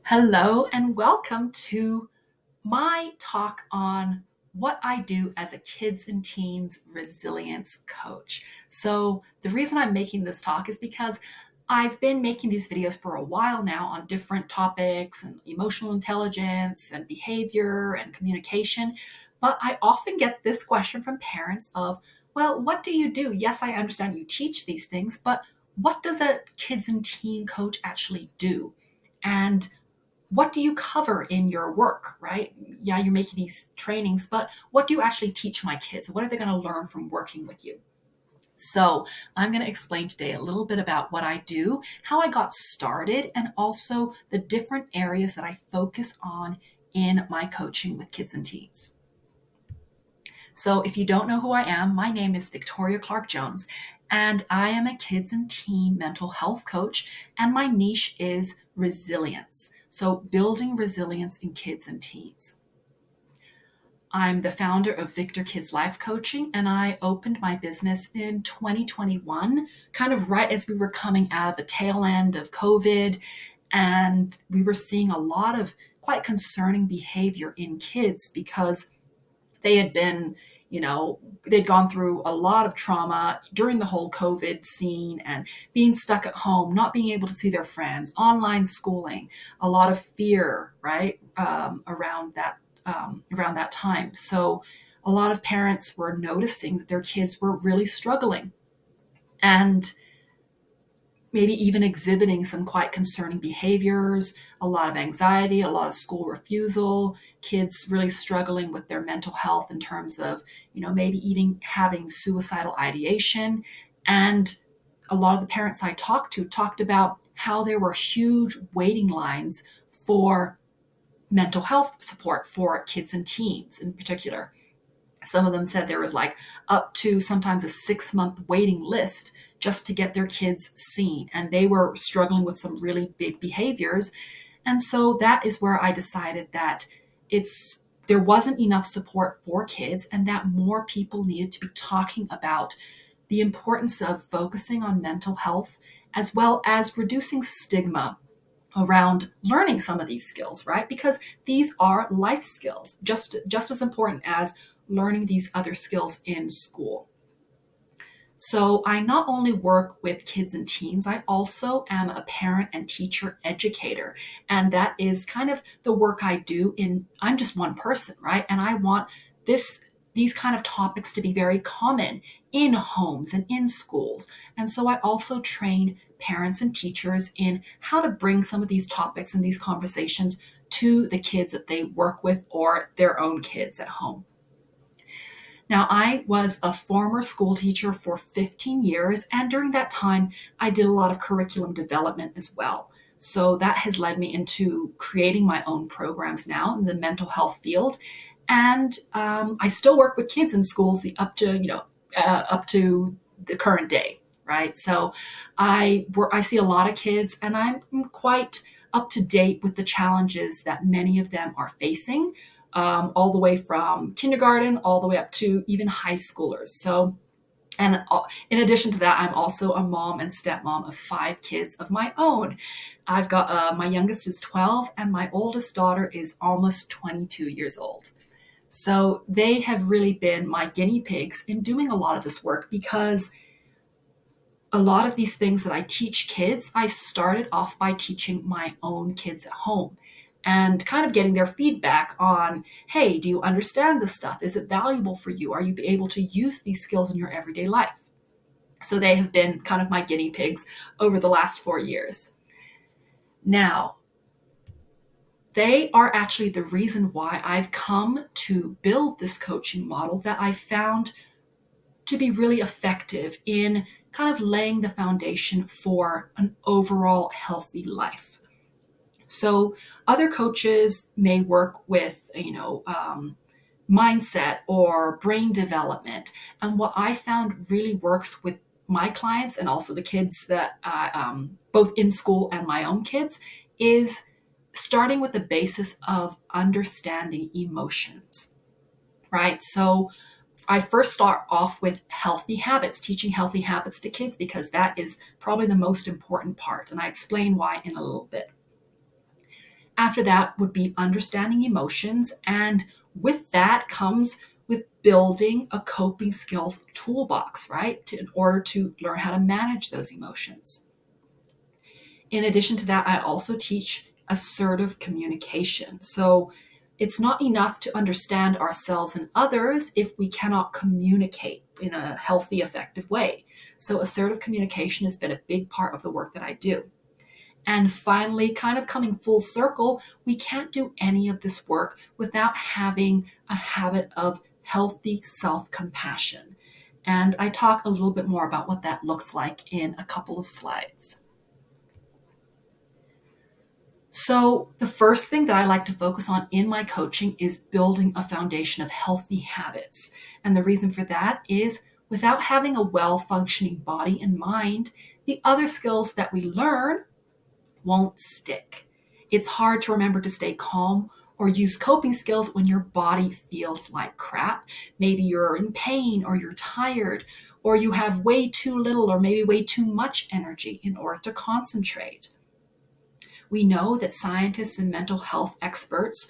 Hello and welcome to my talk on what I do as a kids and teens resilience coach. So, the reason I'm making this talk is because I've been making these videos for a while now on different topics and emotional intelligence and behavior and communication. But I often get this question from parents of, well, what do you do? Yes, I understand you teach these things, but what does a kids and teen coach actually do? And what do you cover in your work, right? Yeah, you're making these trainings, but what do you actually teach my kids? What are they going to learn from working with you? So, I'm going to explain today a little bit about what I do, how I got started, and also the different areas that I focus on in my coaching with kids and teens. So, if you don't know who I am, my name is Victoria Clark Jones, and I am a kids and teen mental health coach, and my niche is resilience. So, building resilience in kids and teens. I'm the founder of Victor Kids Life Coaching, and I opened my business in 2021, kind of right as we were coming out of the tail end of COVID, and we were seeing a lot of quite concerning behavior in kids because they had been, they'd gone through a lot of trauma during the whole COVID scene and being stuck at home, not being able to see their friends, online schooling, a lot of fear, right, around that time. So a lot of parents were noticing that their kids were really struggling and maybe even exhibiting some quite concerning behaviors, a lot of anxiety, a lot of school refusal, kids really struggling with their mental health in terms of, maybe even having suicidal ideation. And a lot of the parents I talked to talked about how there were huge waiting lines for mental health support for kids and teens in particular. Some of them said there was like up to sometimes a 6-month waiting list just to get their kids seen. And they were struggling with some really big behaviors. And so that is where I decided that there wasn't enough support for kids and that more people needed to be talking about the importance of focusing on mental health as well as reducing stigma around learning some of these skills, right? Because these are life skills, just as important as learning these other skills in school. So I not only work with kids and teens, I also am a parent and teacher educator. And that is kind of the work I do I'm just one person, right? And I want these kind of topics to be very common in homes and in schools. And so I also train parents and teachers in how to bring some of these topics and these conversations to the kids that they work with or their own kids at home. Now, I was a former school teacher for 15 years, and during that time, I did a lot of curriculum development as well. So that has led me into creating my own programs now in the mental health field. And I still work with kids in schools up to the current day, right? So I see a lot of kids, and I'm quite up to date with the challenges that many of them are facing, all the way from kindergarten all the way up to even high schoolers. So, and in addition to that, I'm also a mom and stepmom of 5 kids of my own. I've got my youngest is 12 and my oldest daughter is almost 22 years old. So they have really been my guinea pigs in doing a lot of this work because a lot of these things that I teach kids, I started off by teaching my own kids at home and kind of getting their feedback on, hey, do you understand this stuff? Is it valuable for you? Are you able to use these skills in your everyday life? So they have been kind of my guinea pigs over the last 4 years. Now, they are actually the reason why I've come to build this coaching model that I found to be really effective in kind of laying the foundation for an overall healthy life. So other coaches may work with, mindset or brain development. And what I found really works with my clients and also the kids that both in school and my own kids is starting with the basis of understanding emotions, right? So I first start off with healthy habits, teaching healthy habits to kids, because that is probably the most important part. And I explain why in a little bit. After that would be understanding emotions. And with that comes with building a coping skills toolbox, right? In order to learn how to manage those emotions. In addition to that, I also teach assertive communication. So it's not enough to understand ourselves and others if we cannot communicate in a healthy, effective way. So assertive communication has been a big part of the work that I do. And finally, kind of coming full circle, we can't do any of this work without having a habit of healthy self compassion. And I talk a little bit more about what that looks like in a couple of slides. So, the first thing that I like to focus on in my coaching is building a foundation of healthy habits. And the reason for that is without having a well functioning body and mind, the other skills that we learn won't stick. It's hard to remember to stay calm or use coping skills when your body feels like crap. Maybe you're in pain or you're tired or you have way too little or maybe way too much energy in order to concentrate. We know that scientists and mental health experts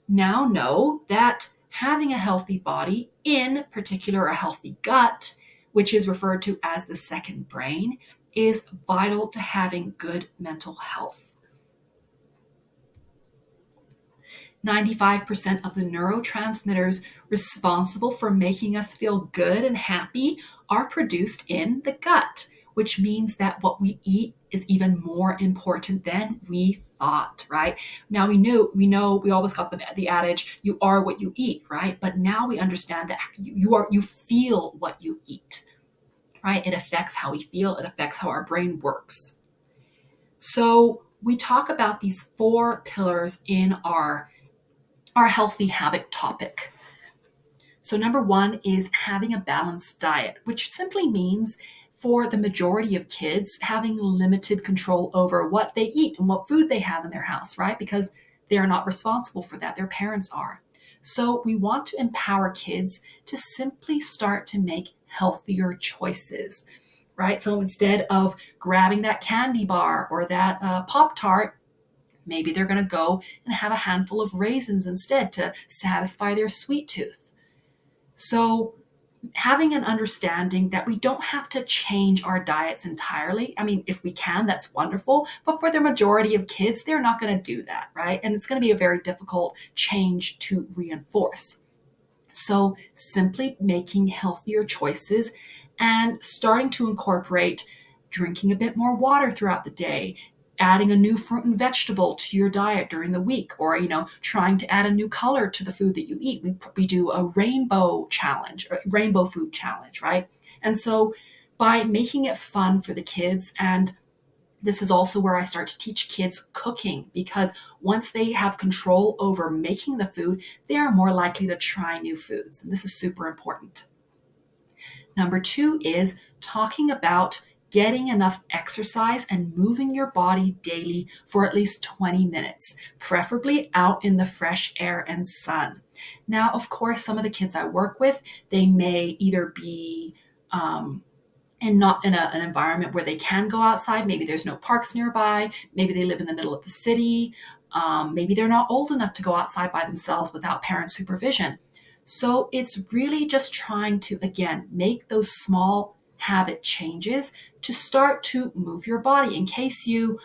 now know that having a healthy body, in particular a healthy gut, which is referred to as the second brain, is vital to having good mental health. 95% of the neurotransmitters responsible for making us feel good and happy are produced in the gut, which means that what we eat is even more important than we thought, right? Now we always got the adage, you are what you eat, right? But now we understand that you feel what you eat, right? It affects how we feel, it affects how our brain works. So we talk about these 4 pillars in our healthy habit topic. So number 1 is having a balanced diet, which simply means for the majority of kids having limited control over what they eat and what food they have in their house, right? Because they're not responsible for that, their parents are. So we want to empower kids to simply start to make healthier choices, right? So instead of grabbing that candy bar or that Pop-Tart, maybe they're going to go and have a handful of raisins instead to satisfy their sweet tooth. So, having an understanding that we don't have to change our diets entirely. I mean, if we can, that's wonderful. But for the majority of kids, they're not going to do that, right? And it's going to be a very difficult change to reinforce. So, simply making healthier choices and starting to incorporate drinking a bit more water throughout the day, adding a new fruit and vegetable to your diet during the week, or trying to add a new color to the food that you eat. We do a rainbow challenge, or rainbow food challenge, right? And so by making it fun for the kids, and this is also where I start to teach kids cooking, because once they have control over making the food, they are more likely to try new foods. And this is super important. Number 2 is talking about getting enough exercise and moving your body daily for at least 20 minutes, preferably out in the fresh air and sun. Now, of course, some of the kids I work with, they may either be and not in an environment where they can go outside. Maybe there's no parks nearby. Maybe they live in the middle of the city. Maybe they're not old enough to go outside by themselves without parent supervision. So it's really just trying to, again, make those small habit changes to start to move your body in case you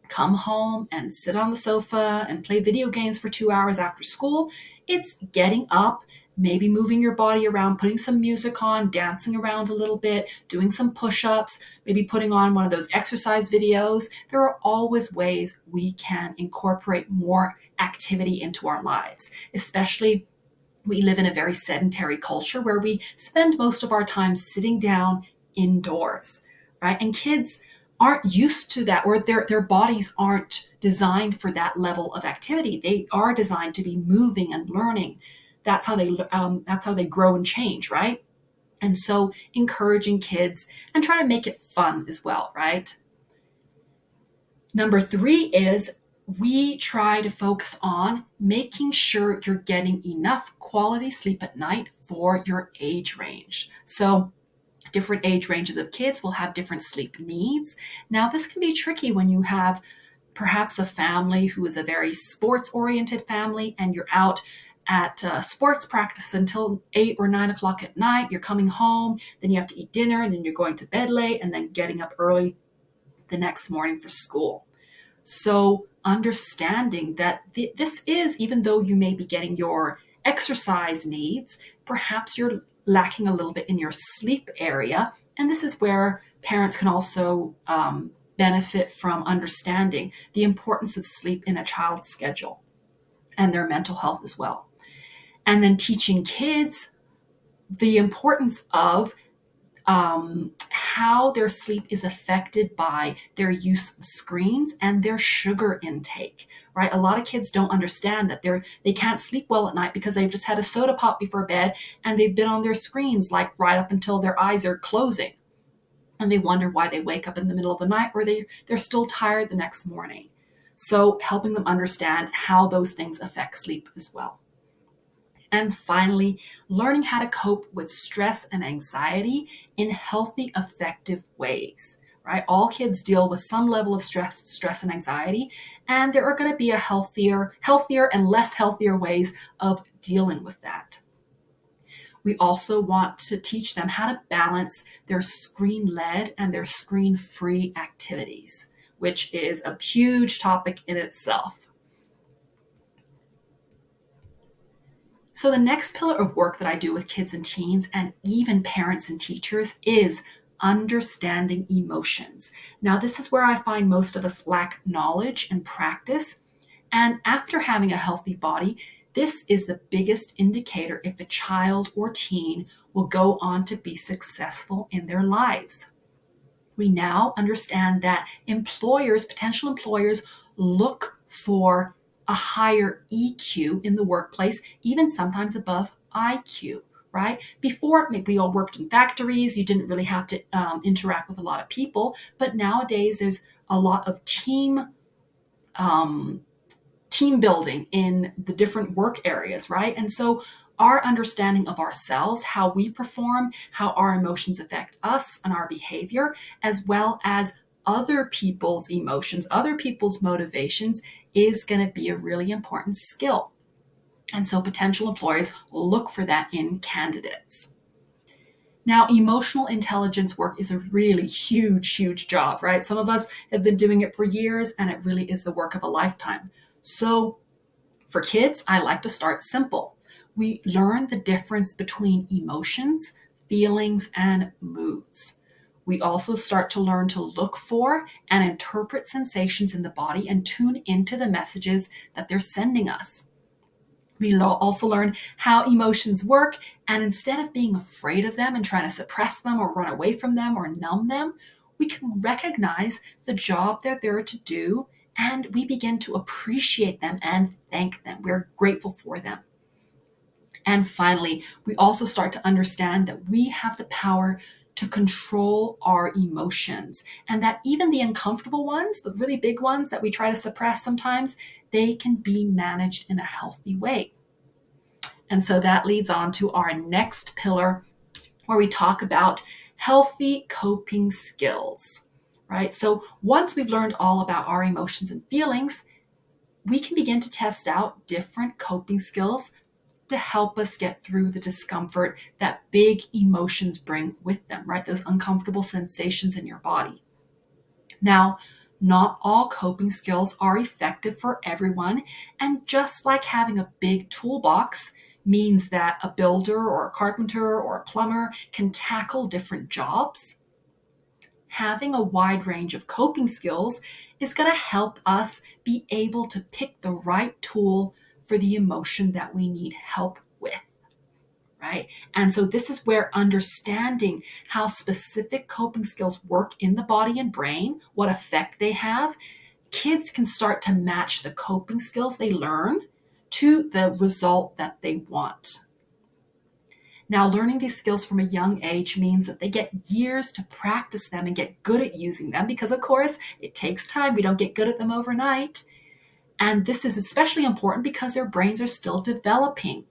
come home and sit on the sofa and play video games for 2 hours after school. It's getting up, maybe moving your body around, putting some music on, dancing around a little bit, doing some push-ups, maybe putting on one of those exercise videos. There are always ways we can incorporate more activity into our lives, especially we live in a very sedentary culture where we spend most of our time sitting down indoors, right? And kids aren't used to that, or their bodies aren't designed for that level of activity. They are designed to be moving and learning. That's how they grow and change, right? And so encouraging kids and trying to make it fun as well, right? Number 3 is we try to focus on making sure you're getting enough quality sleep at night for your age range. So different age ranges of kids will have different sleep needs. Now, this can be tricky when you have perhaps a family who is a very sports oriented family, and you're out at sports practice until 8 or 9 o'clock at night. You're coming home, then you have to eat dinner, and then you're going to bed late, and then getting up early the next morning for school. So understanding that this is, even though you may be getting your exercise needs, perhaps you're lacking a little bit in your sleep area. And this is where parents can also benefit from understanding the importance of sleep in a child's schedule and their mental health as well. And then teaching kids the importance of how their sleep is affected by their use of screens and their sugar intake, right? A lot of kids don't understand that they can't sleep well at night because they've just had a soda pop before bed and they've been on their screens like right up until their eyes are closing. And they wonder why they wake up in the middle of the night or they're still tired the next morning. So helping them understand how those things affect sleep as well. And finally, learning how to cope with stress and anxiety in healthy, effective ways, right? All kids deal with some level of stress and anxiety, and there are going to be a healthier and less healthier ways of dealing with that. We also want to teach them how to balance their screen-led and their screen-free activities, which is a huge topic in itself. So the next pillar of work that I do with kids and teens and even parents and teachers is understanding emotions. Now, this is where I find most of us lack knowledge and practice. And after having a healthy body, this is the biggest indicator if a child or teen will go on to be successful in their lives. We now understand that potential employers, look for a higher EQ in the workplace, even sometimes above IQ, right? Before, maybe we all worked in factories, you didn't really have to interact with a lot of people, but nowadays there's a lot of team building in the different work areas, right? And so our understanding of ourselves, how we perform, how our emotions affect us and our behavior, as well as other people's emotions, other people's motivations, is going to be a really important skill. And so potential employers look for that in candidates. Now, emotional intelligence work is a really huge job, right? Some of us have been doing it for years, and it really is the work of a lifetime. So for kids, I like to start simple. We learn the difference between emotions, feelings, and moods. We also start to learn to look for and interpret sensations in the body and tune into the messages that they're sending us. We also learn how emotions work, and instead of being afraid of them and trying to suppress them or run away from them or numb them, we can recognize the job they're there to do, and we begin to appreciate them and thank them. We're grateful for them. And finally, we also start to understand that we have the power to control our emotions, and that even the uncomfortable ones, the really big ones that we try to suppress sometimes, they can be managed in a healthy way. And so that leads on to our next pillar, where we talk about healthy coping skills, right? So once we've learned all about our emotions and feelings, we can begin to test out different coping skills to help us get through the discomfort that big emotions bring with them, right? Those uncomfortable sensations in your body. Now, not all coping skills are effective for everyone. And just like having a big toolbox means that a builder or a carpenter or a plumber can tackle different jobs, having a wide range of coping skills is going to help us be able to pick the right tool for the emotion that we need help with, right? And so this is where understanding how specific coping skills work in the body and brain, what effect they have, kids can start to match the coping skills they learn to the result that they want. Now, learning these skills from a young age means that they get years to practice them and get good at using them because, of course, it takes time. We don't get good at them overnight. And this is especially important because their brains are still developing.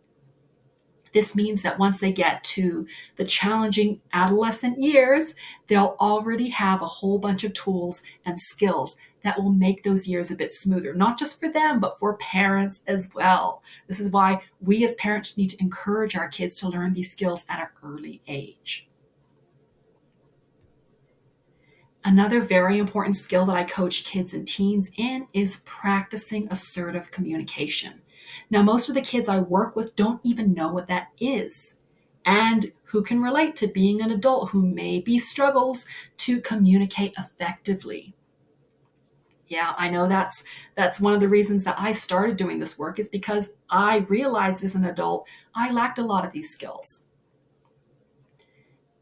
This means that once they get to the challenging adolescent years, they'll already have a whole bunch of tools and skills that will make those years a bit smoother, not just for them, but for parents as well. This is why we as parents need to encourage our kids to learn these skills at an early age. Another very important skill that I coach kids and teens in is practicing assertive communication. Now, most of the kids I work with don't even know what that is. And who can relate to being an adult who maybe struggles to communicate effectively? Yeah, I know that's one of the reasons that I started doing this work is because I realized as an adult I lacked a lot of these skills.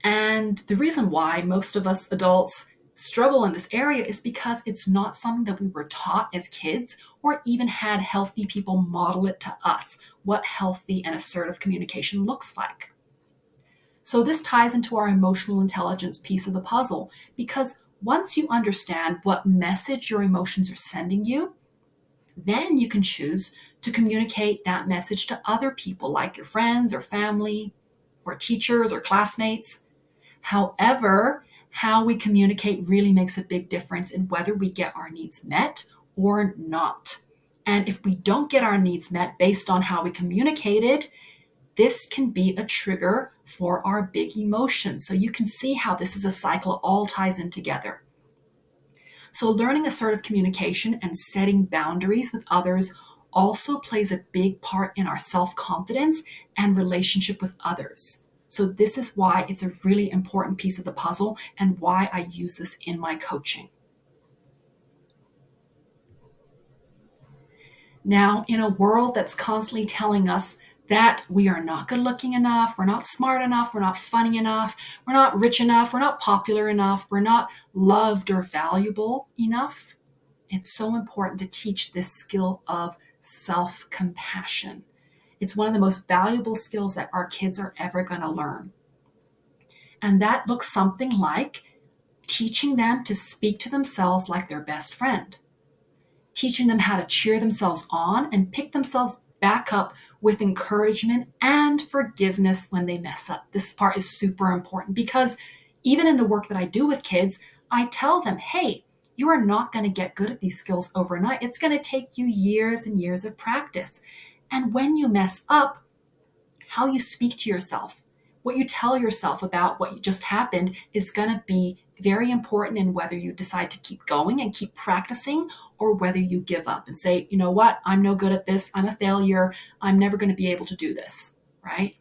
And the reason why most of us adults struggle in this area is because it's not something that we were taught as kids or even had healthy people model it to us, what healthy and assertive communication looks like. So this ties into our emotional intelligence piece of the puzzle because once you understand what message your emotions are sending you, then you can choose to communicate that message to other people like your friends or family or teachers or classmates. However, how we communicate really makes a big difference in whether we get our needs met or not. And if we don't get our needs met based on how we communicated, this can be a trigger for our big emotions. So you can see how this is a cycle, it all ties in together. So learning assertive communication and setting boundaries with others also plays a big part in our self-confidence and relationship with others. So this is why it's a really important piece of the puzzle and why I use this in my coaching. Now, in a world that's constantly telling us that we are not good looking enough, we're not smart enough, we're not funny enough, we're not rich enough, we're not popular enough, we're not loved or valuable enough, it's so important to teach this skill of self-compassion. It's one of the most valuable skills that our kids are ever going to learn. And that looks something like teaching them to speak to themselves like their best friend, teaching them how to cheer themselves on and pick themselves back up with encouragement and forgiveness when they mess up. This part is super important because even in the work that I do with kids, I tell them, hey, you are not going to get good at these skills overnight. It's going to take you years and years of practice. And when you mess up, how you speak to yourself, what you tell yourself about what just happened is going to be very important in whether you decide to keep going and keep practicing or whether you give up and say, you know what, I'm no good at this. I'm a failure. I'm never going to be able to do this, right?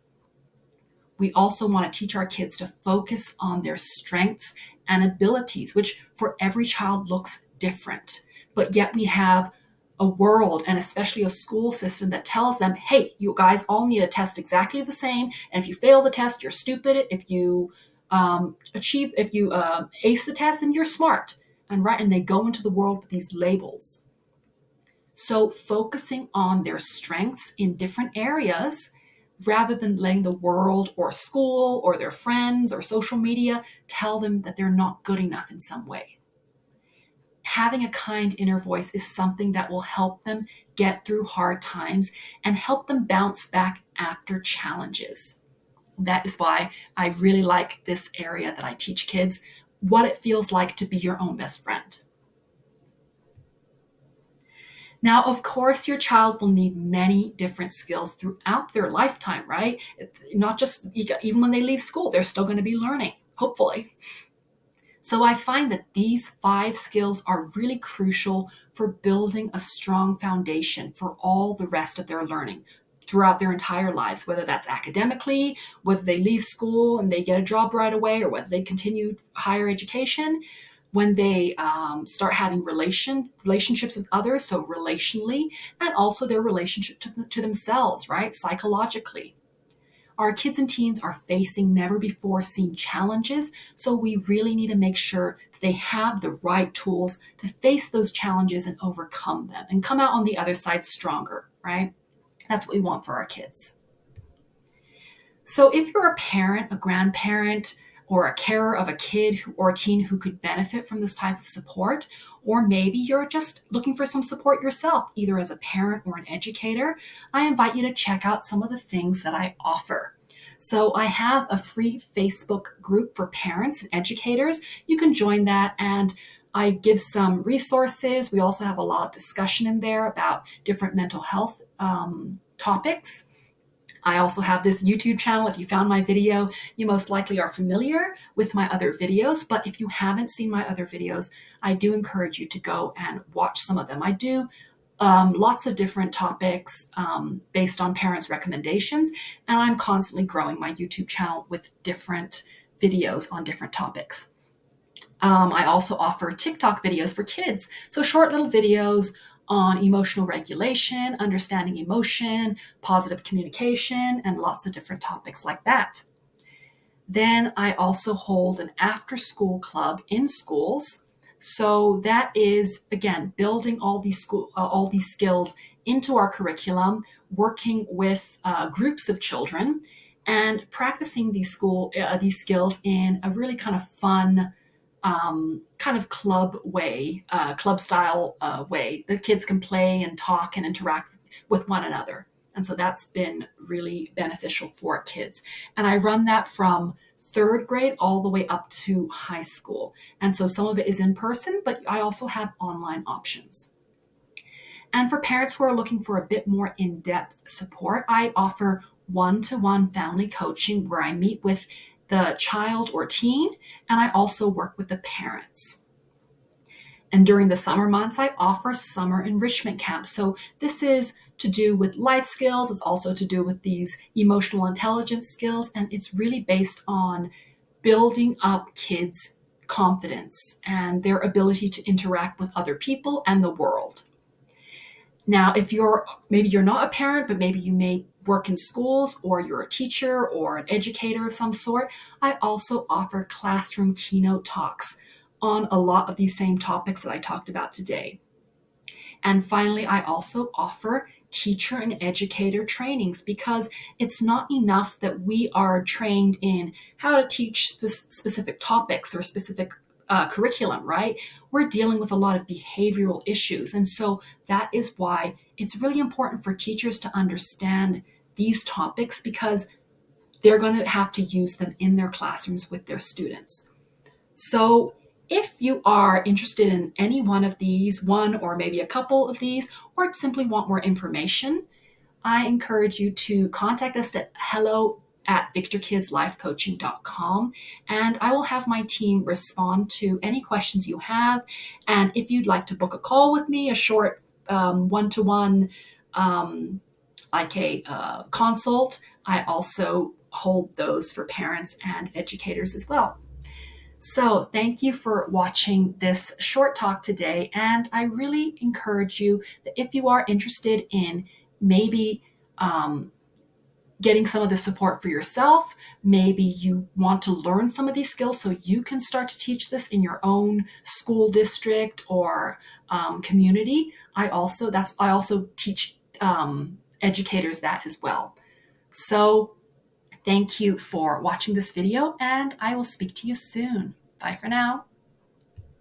We also want to teach our kids to focus on their strengths and abilities, which for every child looks different. But yet we have a world and especially a school system that tells them, hey, you guys all need a test exactly the same. And if you fail the test, you're stupid. If you ace the test, then you're smart. And they go into the world with these labels. So focusing on their strengths in different areas rather than letting the world or school or their friends or social media tell them that they're not good enough in some way. Having a kind inner voice is something that will help them get through hard times and help them bounce back after challenges. That is why I really like this area that I teach kids, what it feels like to be your own best friend. Now, of course, your child will need many different skills throughout their lifetime, right? Not just even when they leave school, they're still going to be learning, hopefully. So I find that these 5 skills are really crucial for building a strong foundation for all the rest of their learning throughout their entire lives, whether that's academically, whether they leave school and they get a job right away, or whether they continue higher education, when they start having relationships with others, so relationally, and also their relationship to themselves, right, psychologically. Our kids and teens are facing never before seen challenges, so we really need to make sure that they have the right tools to face those challenges and overcome them and come out on the other side stronger, right? That's what we want for our kids. So if you're a parent, a grandparent, or a carer of a kid or a teen who could benefit from this type of support, or maybe you're just looking for some support yourself, either as a parent or an educator, I invite you to check out some of the things that I offer. So I have a free Facebook group for parents and educators. You can join that, and I give some resources. We also have a lot of discussion in there about different mental health topics. I also have this YouTube channel. If you found my video, you most likely are familiar with my other videos. But if you haven't seen my other videos, I do encourage you to go and watch some of them. I do lots of different topics based on parents' recommendations, and I'm constantly growing my YouTube channel with different videos on different topics. I also offer TikTok videos for kids, so short little videos on emotional regulation, understanding emotion, positive communication, and lots of different topics like that. Then I also hold an after school club in schools. So that is, again, building all these skills into our curriculum, working with groups of children, and practicing these skills in a really kind of fun, kind of club style way. The kids can play and talk and interact with one another. And so that's been really beneficial for kids. And I run that from third grade all the way up to high school. And so some of it is in person, but I also have online options. And for parents who are looking for a bit more in-depth support, I offer one-to-one family coaching where I meet with the child or teen, and I also work with the parents. And during the summer months, I offer summer enrichment camps. So this is to do with life skills. It's also to do with these emotional intelligence skills. And it's really based on building up kids' confidence and their ability to interact with other people and the world. Now, if maybe you're not a parent, but maybe you may work in schools, or you're a teacher or an educator of some sort, I also offer classroom keynote talks on a lot of these same topics that I talked about today. And finally, I also offer teacher and educator trainings, because it's not enough that we are trained in how to teach specific topics or specific curriculum, right? We're dealing with a lot of behavioral issues. And so that is why it's really important for teachers to understand these topics, because they're going to have to use them in their classrooms with their students. So if you are interested in any one of these, one or maybe a couple of these, or simply want more information, I encourage you to contact us at hello@victorkidslifecoaching.com, and I will have my team respond to any questions you have. And if you'd like to book a call with me, a short one-to-one, like a consult, I also hold those for parents and educators as well. So thank you for watching this short talk today. And I really encourage you that if you are interested in maybe getting some of the support for yourself, maybe you want to learn some of these skills so you can start to teach this in your own school district or community. I also teach educators that as well. So thank you for watching this video, and I will speak to you soon. Bye for now.